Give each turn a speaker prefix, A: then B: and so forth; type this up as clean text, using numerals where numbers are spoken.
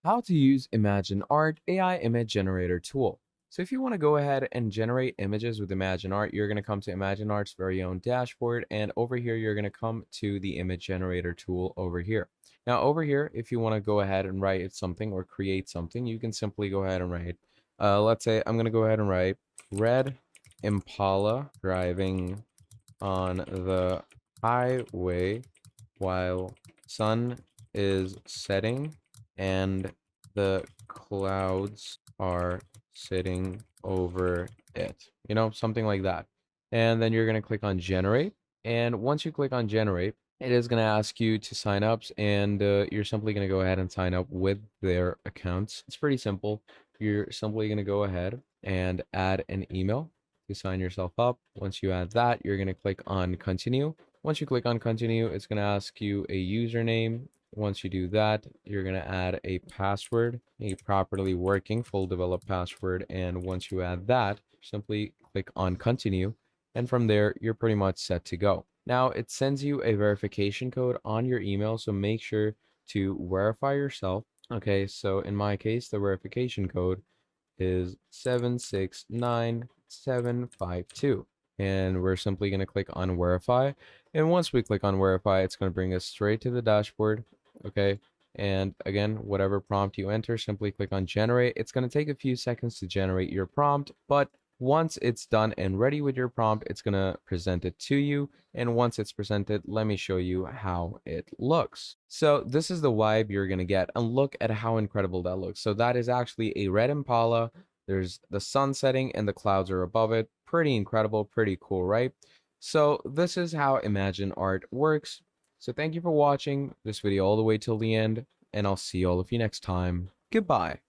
A: How to use Imagine Art AI image generator tool. So if you want to go ahead and generate images with Imagine Art, you're going to come to Imagine Art's very own dashboard, and over here you're going to come to the image generator tool over here. Now over here, if you want to go ahead and write something or create something, you can simply go ahead and write. Let's say I'm going to go ahead and write red Impala driving on the highway while sun is setting and the clouds are sitting over it. Something like that. And then you're going to click on generate. And once you click on generate, it is going to ask you to sign up, and you're simply going to go ahead and sign up with their accounts. It's pretty simple. You're simply going to go ahead and add an email to sign yourself up. Once you add that, you're going to click on continue. Once you click on continue, it's going to ask you a username. Once you do that, you're going to add a password, a properly working full developed password. And once you add that, simply click on continue. And from there, you're pretty much set to go. Now, it sends you a verification code on your email, so make sure to verify yourself. Okay, so in my case, the verification code is 769752. And we're simply going to click on verify. And once we click on verify, it's going to bring us straight to the dashboard. Okay. And again, whatever prompt you enter, simply click on generate. It's going to take a few seconds to generate your prompt, but once it's done and ready with your prompt, it's going to present it to you. And once it's presented, let me show you how it looks. So this is the vibe you're going to get, and look at how incredible that looks. So that is actually a red Impala. There's the sun setting and the clouds are above it. Pretty incredible, pretty cool, right? So this is how Imagine Art works. So thank you for watching this video all the way till the end, and I'll see all of you next time. Goodbye.